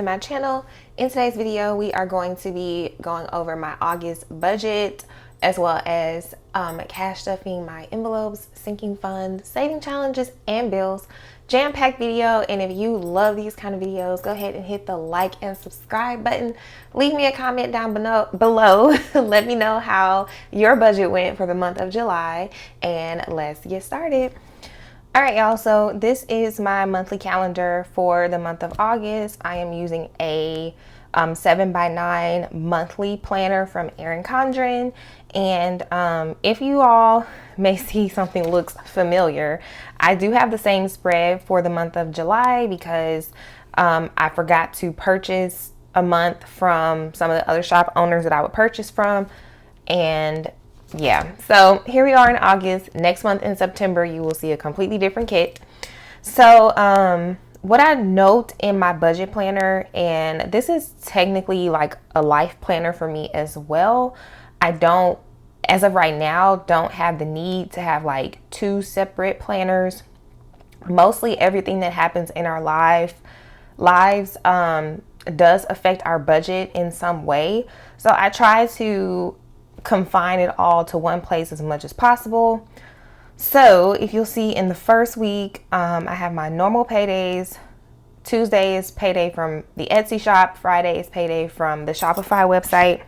my channel. In today's video, we are going to be going over my August budget as well as cash stuffing my envelopes, sinking funds, saving challenges, and bills. Jam-packed video, and if you love these kind of videos, go ahead and hit the like and subscribe button. Leave me a comment down below. Let me know how your budget went for the month of July, and let's get started. All right, y'all, so this is my monthly calendar for the month of August. I am using a 7x9 monthly planner from Erin Condren. And if you all may see something looks familiar, I do have the same spread for the month of July because I forgot to purchase a month from some of the other shop owners that I would purchase from. And yeah, so here we are in August. Next month in September, you will see a completely different kit. So what I note in my budget planner, and this is technically like a life planner for me as well, I don't, as of right now, don't have the need to have like two separate planners. Mostly everything that happens in our lives does affect our budget in some way. So I try to confine it all to one place as much as possible. So if you'll see in the first week, I have my normal paydays. Tuesday is payday from the Etsy shop. Friday is payday from the Shopify website.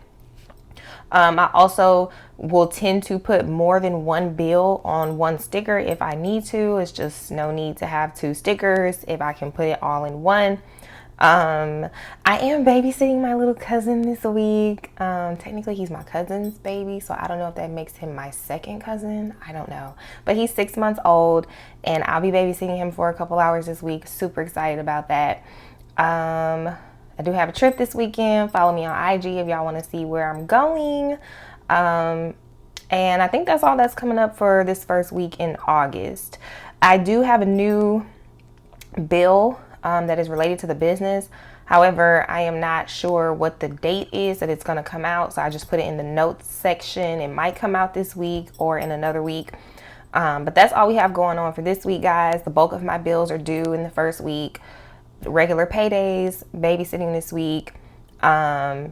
I also will tend to put more than one bill on one sticker if I need to. It's just no need to have two stickers if I can put it all in one. I am babysitting my little cousin this week. Technically he's my cousin's baby, so I don't know if that makes him my second cousin. I don't know, but he's 6 months old and I'll be babysitting him for a couple hours this week. Super excited about that. I do have a trip this weekend. Follow me on IG if y'all want to see where I'm going. And I think that's all that's coming up for this first week in August. I do have a new bill that is related to the business. However, I am not sure what the date is that it's going to come out. So I just put it in the notes section. It might come out this week or in another week. But that's all we have going on for this week, guys. The bulk of my bills are due in the first week. Regular paydays, babysitting this week. And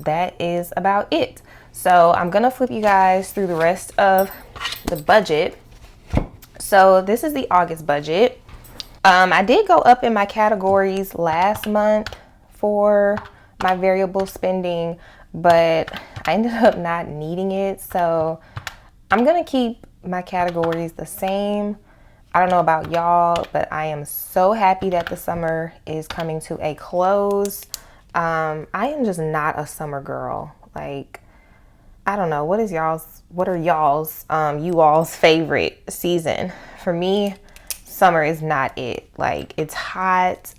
that is about it. So I'm going to flip you guys through the rest of the budget. So this is the August budget. I did go up in my categories last month for my variable spending, but I ended up not needing it. So I'm going to keep my categories the same. I don't know about y'all, but I am so happy that the summer is coming to a close. I am just not a summer girl. Like, I don't know. What are you all's favorite season? For me, summer is not it. Like, it's hot,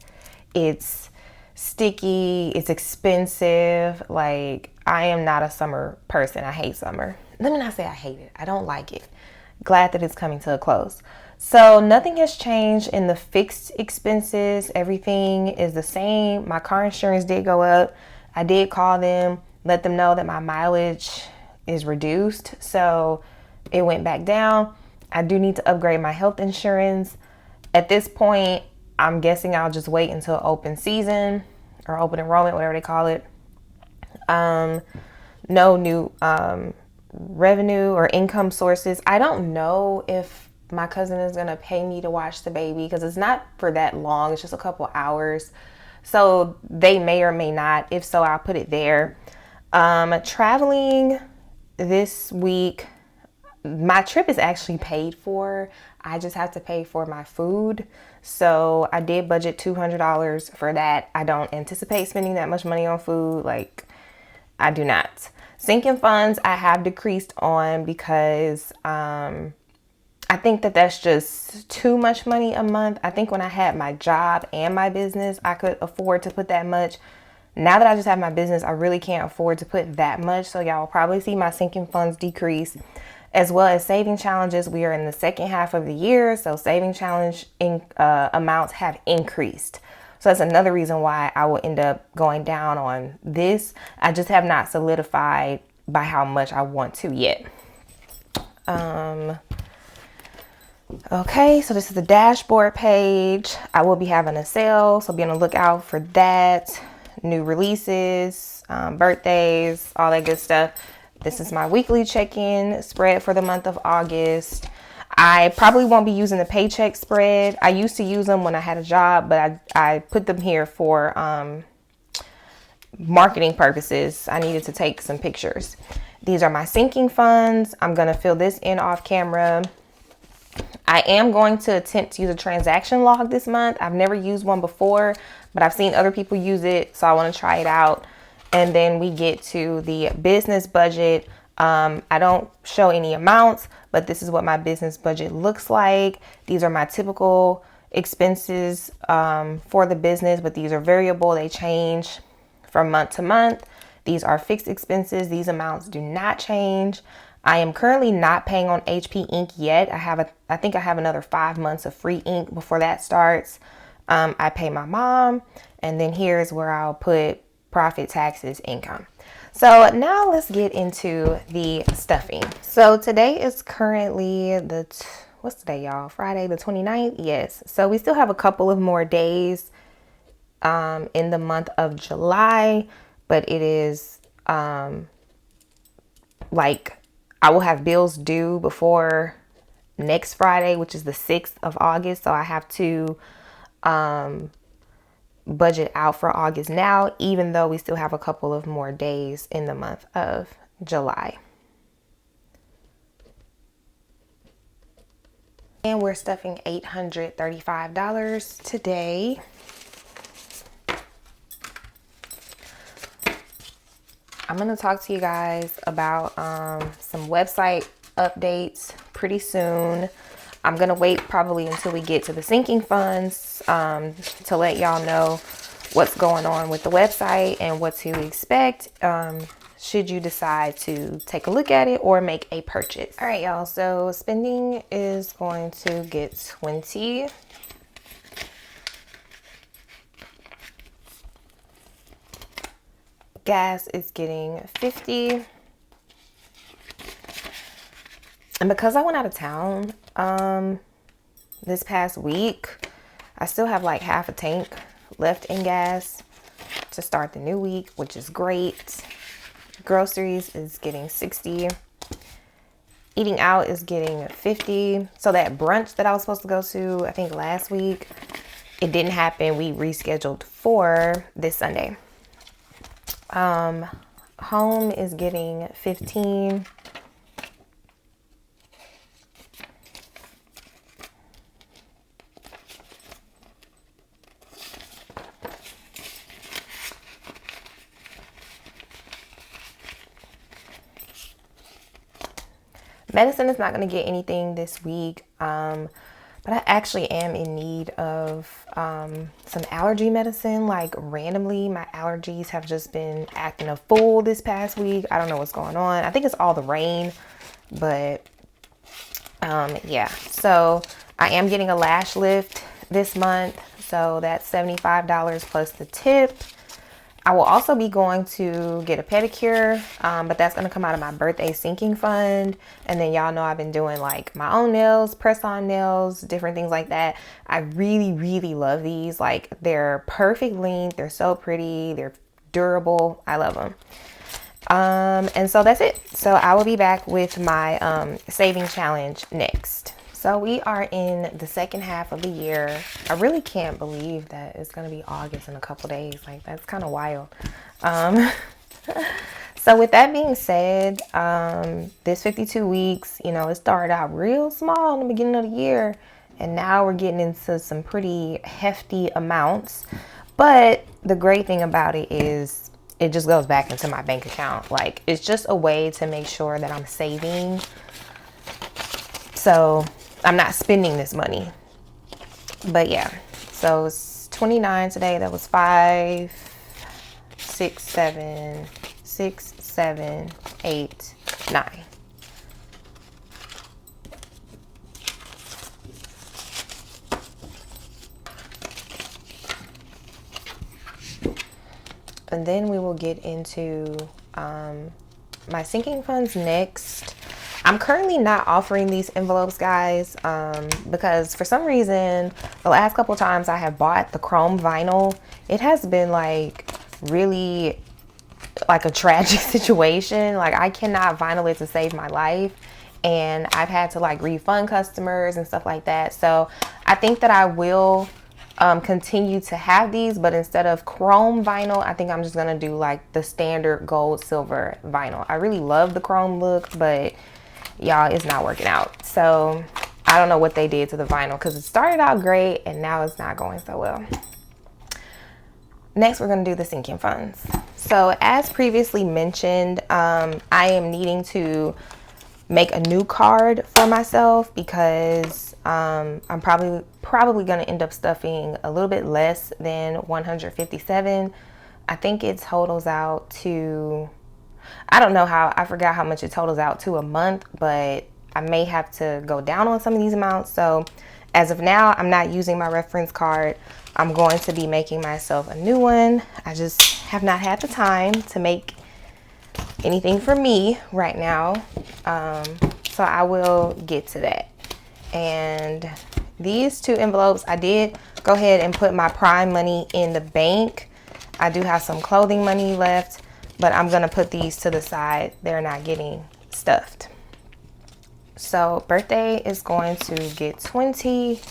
it's sticky, it's expensive. Like, I am not a summer person. I hate summer. Let me not say I hate it. I don't like it. Glad that it's coming to a close. So nothing has changed in the fixed expenses. Everything is the same. My car insurance did go up. I did call them, let them know that my mileage is reduced. So it went back down. I do need to upgrade my health insurance. At this point, I'm guessing I'll just wait until open season or open enrollment, whatever they call it. No new revenue or income sources. I don't know if my cousin is going to pay me to watch the baby because it's not for that long. It's just a couple hours. So they may or may not. If so, I'll put it there. Traveling this week. My trip is actually paid for. I just have to pay for my food. So I did budget $200 for that. I don't anticipate spending that much money on food. Like, I do not. Sinking funds I have decreased on because I think that that's just too much money a month. I think when I had my job and my business, I could afford to put that much. Now that I just have my business, I really can't afford to put that much. So y'all will probably see my sinking funds decrease, as well as saving challenges. We are in the second half of the year, so saving challenge amounts have increased. So that's another reason why I will end up going down on this. I just have not solidified by how much I want to yet. Okay, so this is the dashboard page. I will be having a sale, so be on the lookout for that. New releases, birthdays, all that good stuff. This is my weekly check-in spread for the month of August. I probably won't be using the paycheck spread. I used to use them when I had a job, but I put them here for marketing purposes. I needed to take some pictures. These are my sinking funds. I'm going to fill this in off camera. I am going to attempt to use a transaction log this month. I've never used one before, but I've seen other people use it, so I want to try it out. And then we get to the business budget. I don't show any amounts, but this is what my business budget looks like. These are my typical expenses for the business, but these are variable. They change from month to month. These are fixed expenses. These amounts do not change. I am currently not paying on HP ink yet. I think I have another 5 months of free ink before that starts. I pay my mom, and then here's where I'll put profit, taxes, income. So now let's get into the stuffing. So today is currently what's today, y'all? Friday the 29th? Yes. So we still have a couple of more days in the month of July, but it is like I will have bills due before next Friday, which is the 6th of August. So I have to budget out for August now, even though we still have a couple of more days in the month of July. And we're stuffing $835 today. I'm going to talk to you guys about some website updates pretty soon. I'm going to wait probably until we get to the sinking funds to let y'all know what's going on with the website and what to expect should you decide to take a look at it or make a purchase. All right, y'all. So spending is going to get 20. Gas is getting 50. And because I went out of town this past week, I still have like half a tank left in gas to start the new week, which is great. Groceries is getting 60. Eating out is getting 50. So that brunch that I was supposed to go to, I think last week, it didn't happen. We rescheduled for this Sunday. Home is getting 15. Medicine is not going to get anything this week, but I actually am in need of some allergy medicine. Like randomly, my allergies have just been acting a fool this past week. I don't know what's going on. I think it's all the rain, but yeah. So I am getting a lash lift this month, so that's $75 plus the tip. I will also be going to get a pedicure, but that's going to come out of my birthday sinking fund. And then y'all know I've been doing like my own nails, press-on nails, different things like that. I really, really love these. Like they're perfect length. They're so pretty. They're durable. I love them. And so that's it. So I will be back with my saving challenge next. So we are in the second half of the year. I really can't believe that it's going to be August in a couple days. Like that's kind of wild. So with that being said, this 52 weeks, you know, it started out real small in the beginning of the year. And now we're getting into some pretty hefty amounts. But the great thing about it is it just goes back into my bank account. Like it's just a way to make sure that I'm saving. So I'm not spending this money. But yeah, so it's 29 today. That was 5, 6, 7, 6, 7, 8, 9. And then we will get into my sinking funds next. I'm currently not offering these envelopes, guys, because for some reason, the last couple times I have bought the chrome vinyl, it has been like really like a tragic situation. Like I cannot vinyl it to save my life, and I've had to like refund customers and stuff like that. So I think that I will continue to have these, but instead of chrome vinyl, I think I'm just gonna do like the standard gold silver vinyl. I really love the chrome look, but y'all, it's not working out. So I don't know what they did to the vinyl, because it started out great and now it's not going so well. Next, we're going to do the sinking funds. So as previously mentioned, I am needing to make a new card for myself, because I'm probably going to end up stuffing a little bit less than 157. I think it totals out to, I don't know how, I forgot how much it totals out to a month, but I may have to go down on some of these amounts. So as of now, I'm not using my reference card. I'm going to be making myself a new one. I just have not had the time to make anything for me right now. So I will get to that. And these two envelopes, I did go ahead and put my Prime money in the bank. I do have some clothing money left, but I'm gonna put these to the side. They're not getting stuffed. So birthday is going to get 20.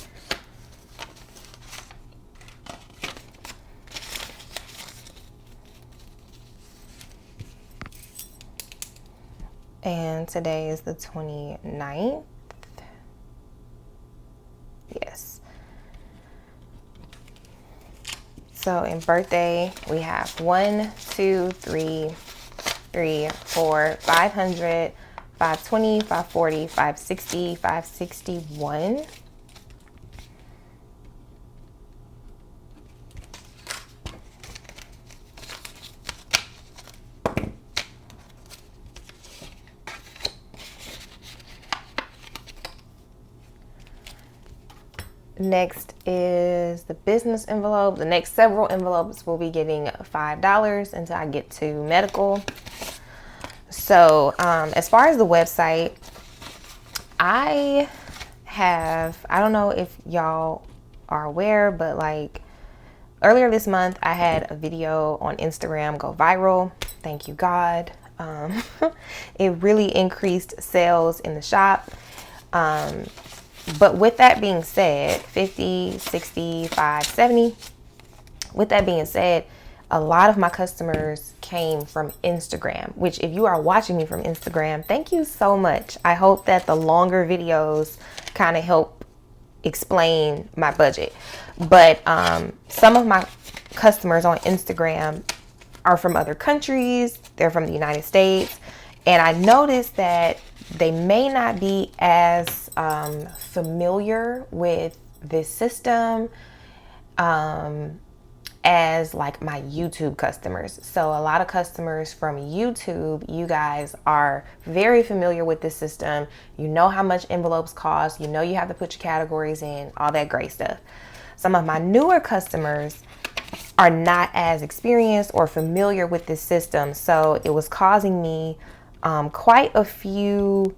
And today is the 29th. Yes. So in birthday, we have 1, 2, 3, 4, 500, 520, 540, 560, 561. Next is the business envelope. The next several envelopes will be getting $5 until I get to medical. So as far as the website, I don't know if y'all are aware, but like earlier this month, I had a video on Instagram go viral. Thank you, God. It really increased sales in the shop. But with that being said, 50, 65, 70, with that being said, a lot of my customers came from Instagram, which if you are watching me from Instagram, thank you so much. I hope that the longer videos kind of help explain my budget. But some of my customers on Instagram are from other countries. They're from the United States. And I noticed that they may not be as familiar with this system as like my YouTube customers. So a lot of customers from YouTube, you guys are very familiar with this system. You know how much envelopes cost. You know you have to put your categories in, all that great stuff. Some of my newer customers are not as experienced or familiar with this system. So it was causing me quite a few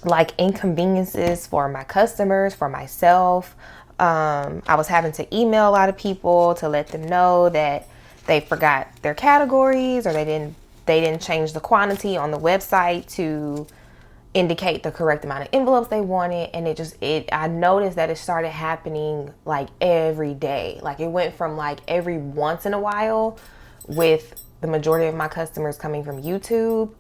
like inconveniences for my customers, for myself. I was having to email a lot of people to let them know that they forgot their categories, or they didn't change the quantity on the website to indicate the correct amount of envelopes they wanted. And I noticed that it started happening like every day. Like it went from like every once in a while, with the majority of my customers coming from YouTube,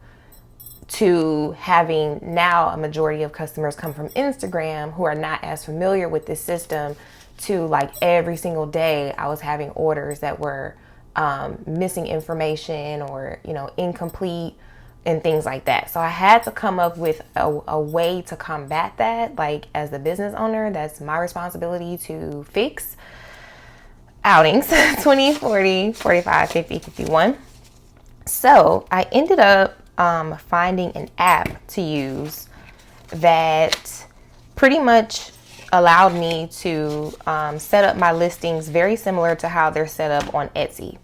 to having now a majority of customers come from Instagram who are not as familiar with this system, to like every single day I was having orders that were missing information, or incomplete and things like that. So I had to come up with a way to combat that. Like as the business owner, that's my responsibility to fix outings 20, 40, 45, 50, 51. So I ended up finding an app to use that pretty much allowed me to set up my listings very similar to how they're set up on Etsy.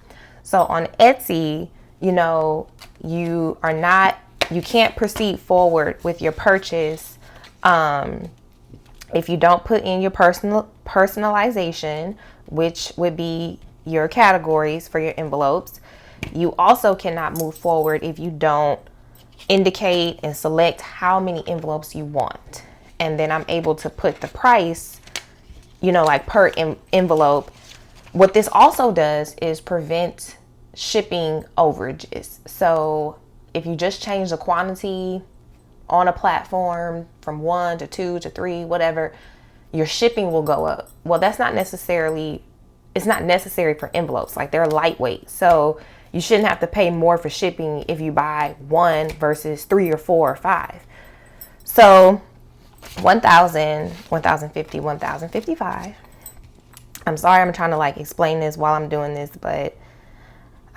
So on Etsy, you are not you can't proceed forward with your purchase if you don't put in your personalization, which would be your categories for your envelopes. You also cannot move forward if you don't indicate and select how many envelopes you want. And then I'm able to put the price, like per envelope. What this also does is prevent shipping overages. So if you just change the quantity on a platform from 1 to 2 to 3, whatever, your shipping will go up. Well, it's not necessary for envelopes. Like, they're lightweight. So you shouldn't have to pay more for shipping if you buy 1 versus 3 or 4 or 5. So 1,000, 1,050, 1,055. I'm sorry, I'm trying to explain this while I'm doing this, but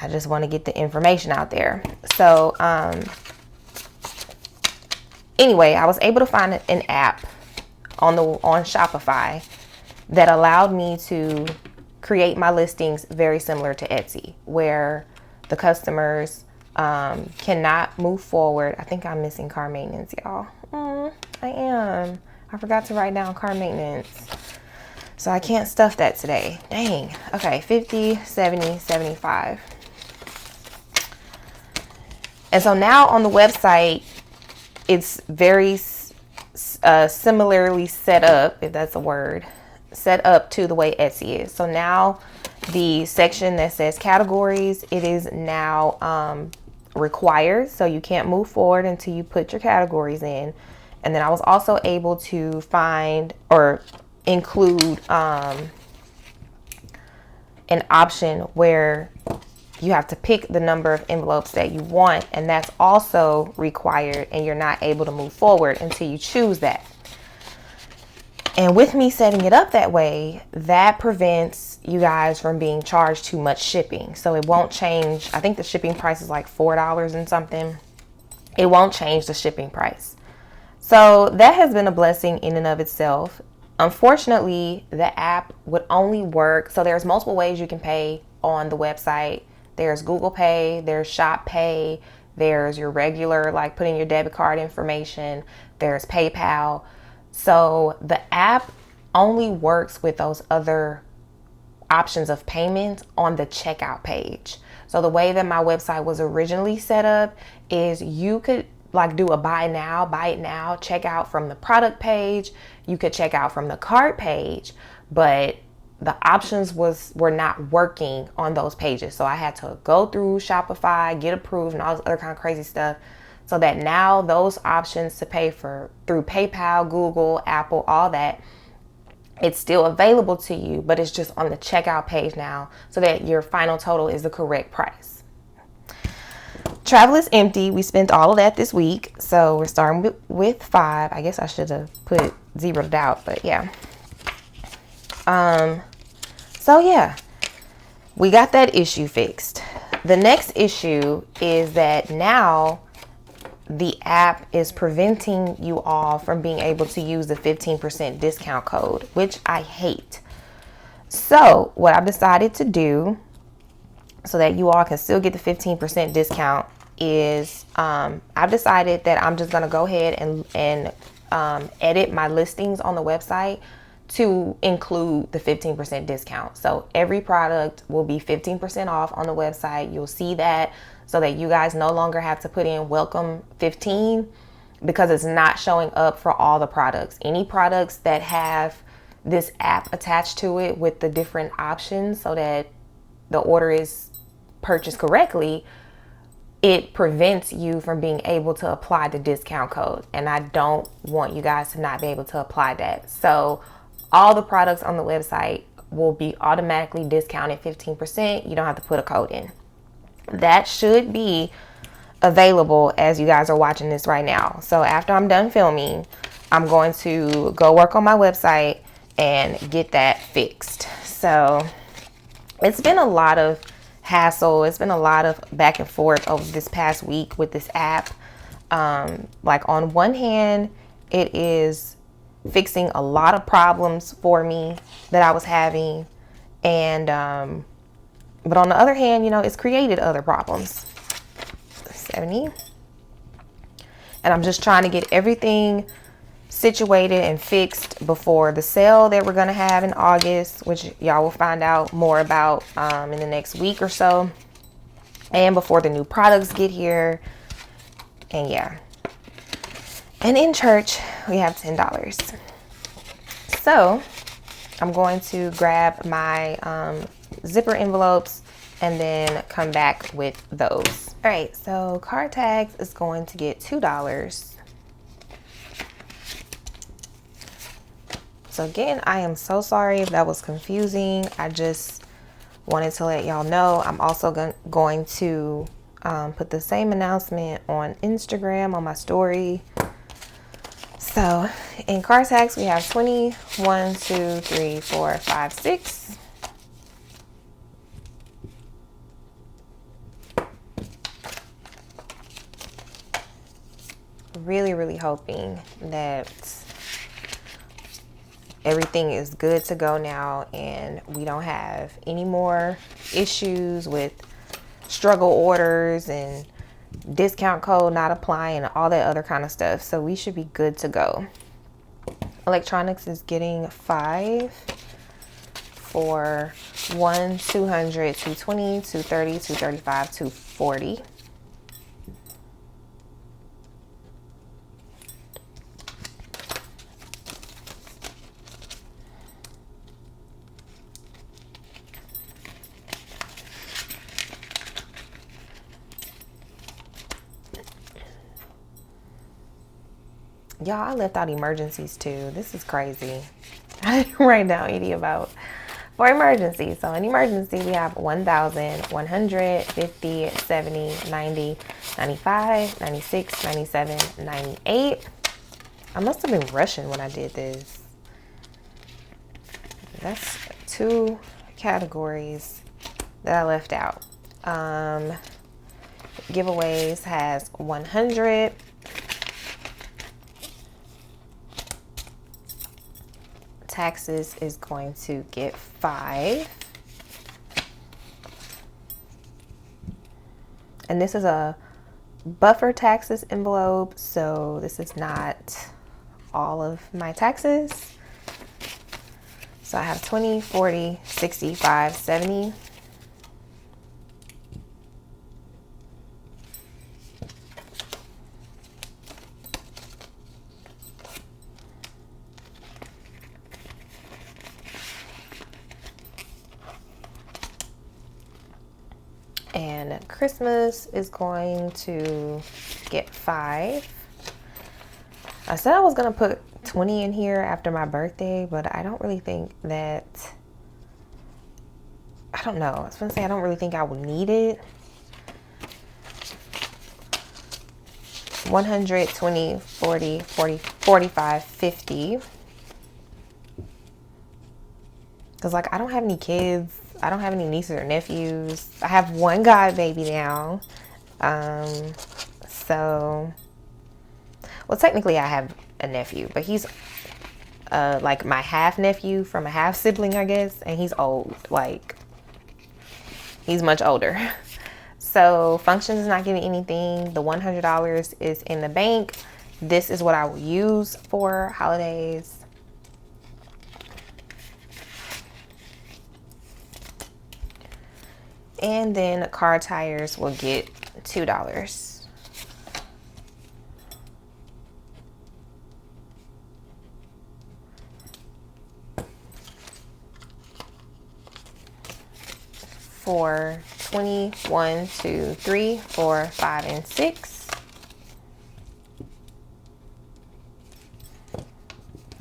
I just want to get the information out there. So anyway, I was able to find an app on Shopify that allowed me to create my listings very similar to Etsy, where the customers cannot move forward. I think I'm missing car maintenance, y'all. I am. I forgot to write down car maintenance. So I can't stuff that today. Dang. Okay, 50, 70, 75. And so now on the website, it's very similarly set up, if that's a word, set up to the way Etsy is. So now the section that says categories, it is now required. So you can't move forward until you put your categories in. And then I was also able to find or include an option where you have to pick the number of envelopes that you want, and that's also required, and you're not able to move forward until you choose that. And with me setting it up that way, that prevents you guys from being charged too much shipping. So it won't change. I think the shipping price is like $4 and something. It won't change the shipping price. So that has been a blessing in and of itself. Unfortunately, the app would only work. So there's multiple ways you can pay on the website. There's Google Pay, there's Shop Pay, there's your regular, putting your debit card information, there's PayPal. So the app only works with those other options of payment on the checkout page. So the way that my website was originally set up is you could do a buy it now, check out from the product page. You could check out from the cart page, but the options were not working on those pages. So I had to go through Shopify, get approved, and all this other kind of crazy stuff, so that now those options to pay for through PayPal, Google, Apple, all that, it's still available to you, but it's just on the checkout page now, so that your final total is the correct price. Travel is empty. We spent all of that this week, so we're starting with 5. I guess I should have put zeroed out, but yeah. So yeah, we got that issue fixed. The next issue is that now the app is preventing you all from being able to use the 15% discount code, which I hate. So what I've decided to do so that you all can still get the 15% discount is I've decided that I'm just going to go ahead and edit my listings on the website to include the 15% discount. So every product will be 15% off on the website. You'll see that, so that you guys no longer have to put in welcome 15, because it's not showing up for all the products. Any products that have this app attached to it with the different options so that the order is purchased correctly, it prevents you from being able to apply the discount code. And I don't want you guys to not be able to apply that. So all the products on the website will be automatically discounted 15%. You don't have to put a code in. That should be available as you guys are watching this right now. So after I'm done filming, I'm going to go work on my website and get that fixed. So it's been a lot of hassle. It's been a lot of back and forth over this past week with this app. On one hand, it is fixing a lot of problems for me that I was having, and but on the other hand, it's created other problems. 70. And I'm just trying to get everything situated and fixed before the sale that we're going to have in August, which y'all will find out more about in the next week or so, and before the new products get here. And yeah, and in church we have $10. So I'm going to grab my zipper envelopes and then come back with those. All right, so card tags is going to get $2. So again, I am so sorry if that was confusing. I just wanted to let y'all know. I'm also going to put the same announcement on Instagram on my story. So in card tags, we have 20, 1, 2, 3, 4, 5, 6. Really hoping that everything is good to go now and we don't have any more issues with struggle orders and discount code not applying and all that other kind of stuff. So we should be good to go. Electronics is getting 5 for 1, 200, 220, 230, 235, 240. Y'all, I left out emergencies too. This is crazy. I didn't write down any about for emergencies. So in emergency, we have 1,000, 100, 50, 70, 90, 95, 96, 97, 98. I must have been rushing when I did this. That's 2 categories that I left out. Giveaways has 100. Taxes is going to get 5. And this is a buffer taxes envelope, so this is not all of my taxes. So I have 20, 40, 65, 70. And Christmas is going to get 5. I said I was going to put 20 in here after my birthday, but I don't really think that, I don't know. I was going to say I don't really think I would need it. 100, 20, 40, 40, 45, 50. Because, like, I don't have any kids. I don't have any nieces or nephews. I have one god baby now. So, well, technically I have a nephew, but he's like my half nephew from a half sibling, I guess. And he's old. Like, he's much older. So, Functions is not getting anything. The $100 is in the bank. This is what I will use for holidays. And then car tires will get $2. For 20, 1, 2, 3, 4, 5, and 6.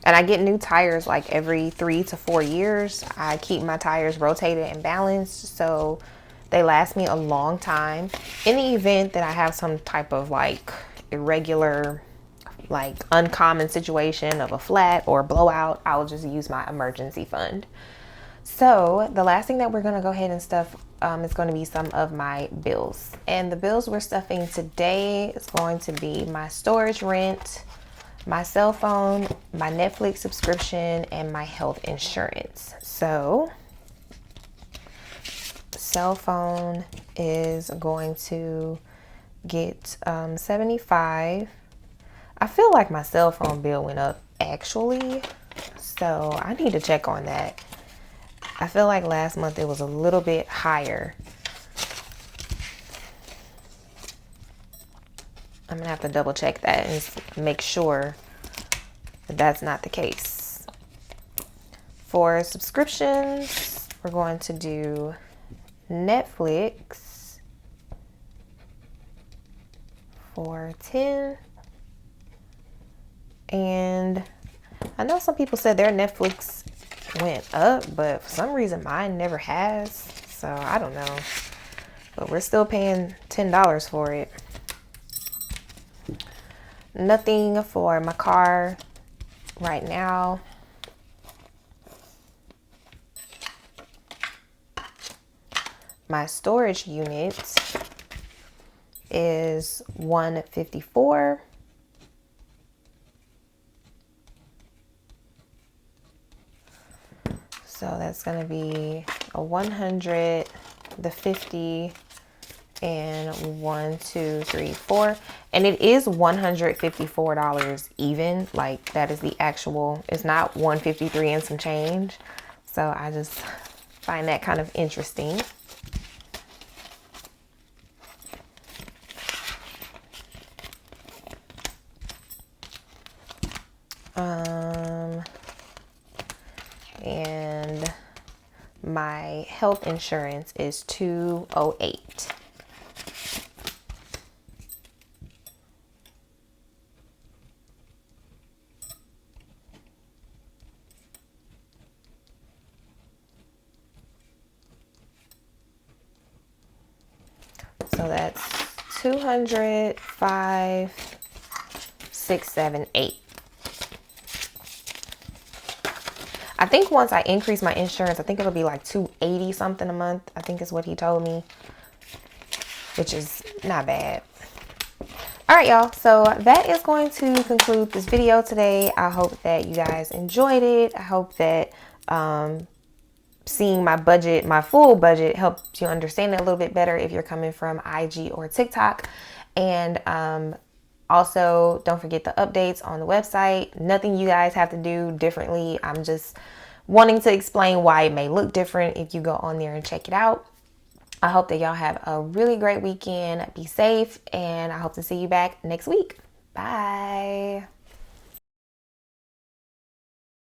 And I get new tires like every 3 to 4 years. I keep my tires rotated and balanced, so they last me a long time. In the event that I have some type of like irregular, like uncommon situation of a flat or blowout, I will just use my emergency fund. So the last thing that we're gonna go ahead and stuff is going to be some of my bills. And the bills we're stuffing today is going to be my storage rent, my cell phone, my Netflix subscription, and my health insurance. So cell phone is going to get 75. I feel like my cell phone bill went up actually, so I need to check on that. I feel like last month it was a little bit higher. I'm gonna have to double check that and make sure that that's not the case. For subscriptions, we're going to do Netflix for $10. And I know some people said their Netflix went up, but for some reason mine never has. So I don't know. But we're still paying $10 for it. Nothing for my car right now. My storage unit is $154. So that's going to be a 100, the 50, and 1, 2, 3, 4. And it is $154 even. Like, that is the actual, it's not 153 and some change. So I just find that kind of interesting. And my health insurance is $208. So that's 200, 5, 6, 7, 8. I think once I increase my insurance, I think it'll be like $280 something a month. I think is what he told me, which is not bad. All right, y'all. So that is going to conclude this video today. I hope that you guys enjoyed it. I hope that seeing my budget, my full budget, helped you understand it a little bit better if you're coming from IG or TikTok. And also, don't forget the updates on the website. Nothing you guys have to do differently. I'm just wanting to explain why it may look different if you go on there and check it out. I hope that y'all have a really great weekend. Be safe, and I hope to see you back next week. Bye.